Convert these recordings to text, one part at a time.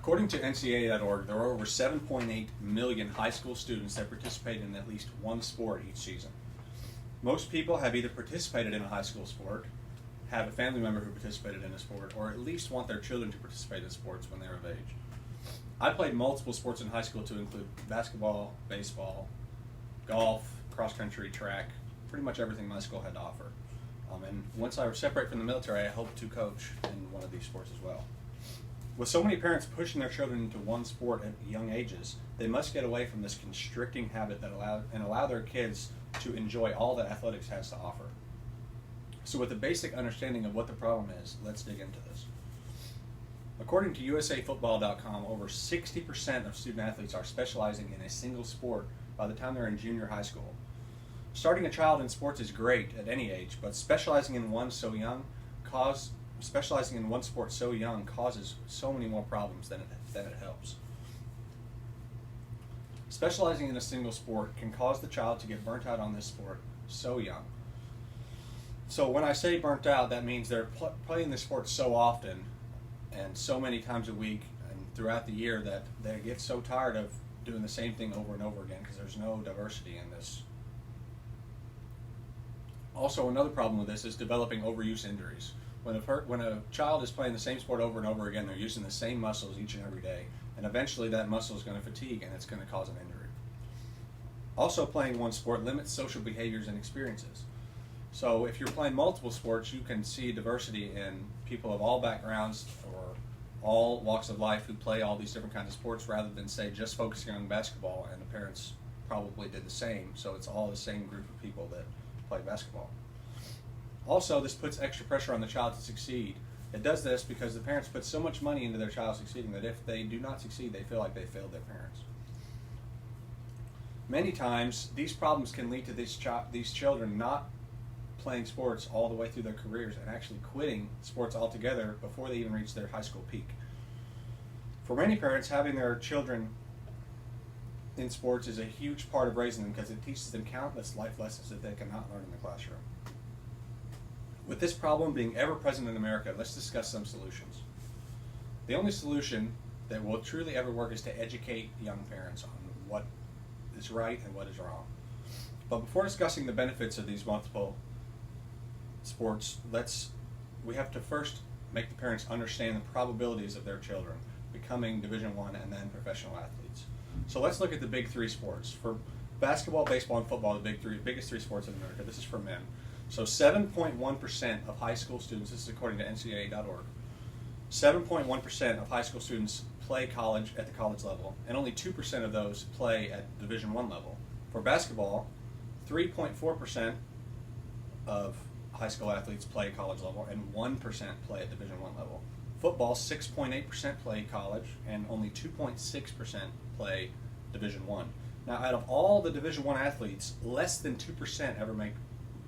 According to NCAA.org, there are over 7.8 million high school students that participate in at least one sport each season. Most people have either participated in a high school sport, have a family member who participated in a sport, or at least want their children to participate in sports when they're of age. I played multiple sports in high school to include basketball, baseball, golf, cross country, track, pretty much everything my school had to offer. And once I separate from the military, I hope to coach in one of these sports as well. With so many parents pushing their children into one sport at young ages, they must get away from this constricting habit that allow their kids to enjoy all that athletics has to offer. So with a basic understanding of what the problem is, let's dig into this. According to USAFootball.com, over 60% of student athletes are specializing in a single sport by the time they're in junior high school. Starting a child in sports is great at any age, but specializing in one sport so young causes so many more problems than it helps. Specializing in a single sport can cause the child to get burnt out on this sport so young. So when I say burnt out, that means they're playing this sport so often and so many times a week and throughout the year that they get so tired of doing the same thing over and over again because there's no diversity in this. Also, another problem with this is developing overuse injuries. When a child is playing the same sport over and over again, they're using the same muscles each and every day, and eventually that muscle is going to fatigue and it's going to cause an injury. Also, playing one sport limits social behaviors and experiences. So if you're playing multiple sports, you can see diversity in people of all backgrounds or all walks of life who play all these different kinds of sports rather than, say, just focusing on basketball, and the parents probably did the same, so it's all the same group of people that play basketball. Also, this puts extra pressure on the child to succeed. It does this because the parents put so much money into their child succeeding that if they do not succeed, they feel like they failed their parents. Many times, these problems can lead to these children not playing sports all the way through their careers and actually quitting sports altogether before they even reach their high school peak. For many parents, having their children in sports is a huge part of raising them because it teaches them countless life lessons that they cannot learn in the classroom. With this problem being ever present in America, let's discuss some solutions. The only solution that will truly ever work is to educate young parents on what is right and what is wrong. But before discussing the benefits of these multiple sports, we have to first make the parents understand the probabilities of their children becoming Division I and then professional athletes. So let's look at the big three sports. For basketball, baseball, and football, the biggest three sports in America. This is for men. So 7.1% of high school students, this is according to NCAA.org, 7.1% of high school students play college at the college level, and only 2% of those play at Division I level. For basketball, 3.4% of high school athletes play college level, and 1% play at Division I level. Football, 6.8% play college, and only 2.6% play Division I. Now, out of all the Division I athletes, less than 2% ever make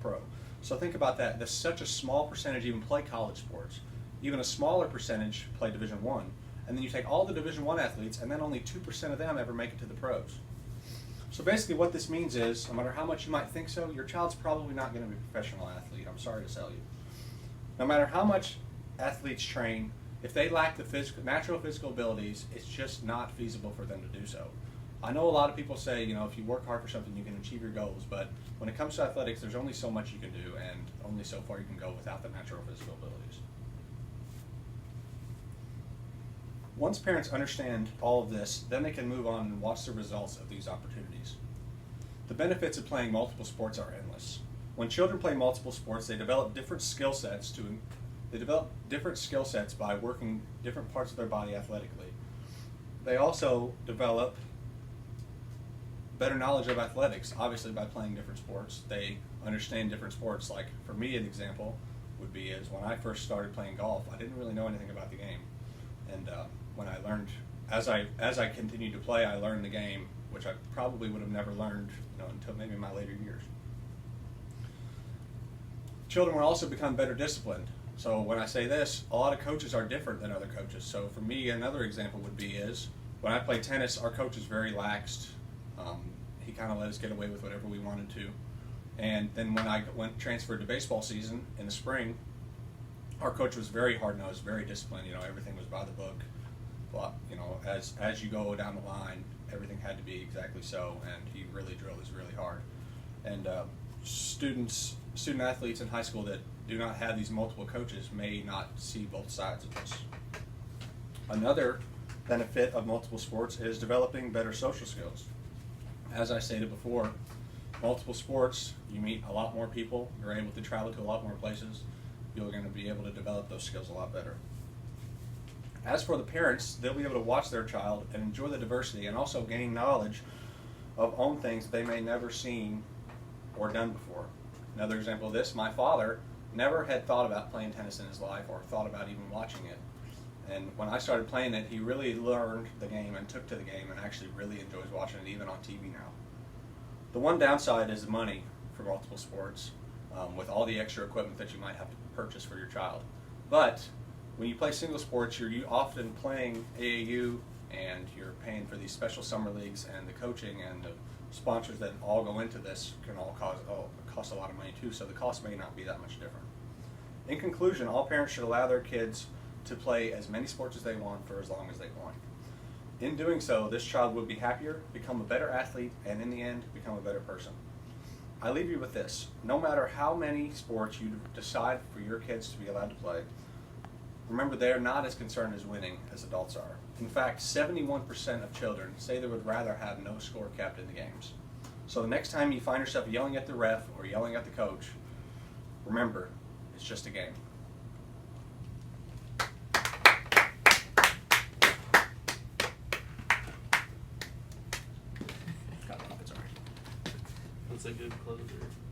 pro. So think about that. There's such a small percentage even play college sports. Even a smaller percentage play Division I. And then you take all the Division I athletes, and then only 2% of them ever make it to the pros. So basically what this means is, no matter how much you might think so, your child's probably not going to be a professional athlete. I'm sorry to tell you. No matter how much athletes train, if they lack the natural physical abilities, it's just not feasible for them to do so. I know a lot of people say, if you work hard for something, you can achieve your goals, but when it comes to athletics, there's only so much you can do, and only so far you can go without the natural physical abilities. Once parents understand all of this, then they can move on and watch the results of these opportunities. The benefits of playing multiple sports are endless. When children play multiple sports, they develop different skill sets by working different parts of their body athletically. They also develop better knowledge of athletics, obviously by playing different sports. They understand different sports. Like for me, an example would be is when I first started playing golf, I didn't really know anything about the game. And when I learned, as I continued to play, I learned the game, which I probably would have never learned until maybe my later years. Children will also become better disciplined. So when I say this, a lot of coaches are different than other coaches. So for me, another example would be is when I played tennis, our coach was very laxed. He kind of let us get away with whatever we wanted to. And then when I transferred to baseball season in the spring, our coach was very hard-nosed, very disciplined. Everything was by the book. As you go down the line, everything had to be exactly so, and he really drilled us really hard. And student athletes in high school that do not have these multiple coaches may not see both sides of this. Another benefit of multiple sports is developing better social skills. As I stated before, multiple sports, you meet a lot more people, you're able to travel to a lot more places, you're going to be able to develop those skills a lot better. As for the parents, they'll be able to watch their child and enjoy the diversity and also gain knowledge of own things they may never seen or done before. Another example of this, my father never had thought about playing tennis in his life or thought about even watching it. And when I started playing it, he really learned the game and took to the game and actually really enjoys watching it even on TV now. The one downside is the money for multiple sports, with all the extra equipment that you might have to purchase for your child. But when you play single sports, you're often playing AAU, and you're paying for these special summer leagues, and the coaching and the sponsors that all go into this can all cost a lot of money too, so the cost may not be that much different. In conclusion, all parents should allow their kids to play as many sports as they want for as long as they want. In doing so, this child will be happier, become a better athlete, and in the end, become a better person. I leave you with this. No matter how many sports you decide for your kids to be allowed to play, remember they're not as concerned as winning as adults are. In fact, 71% of children say they would rather have no score kept in the games. So the next time you find yourself yelling at the ref or yelling at the coach, remember, it's just a game. That's a good closer.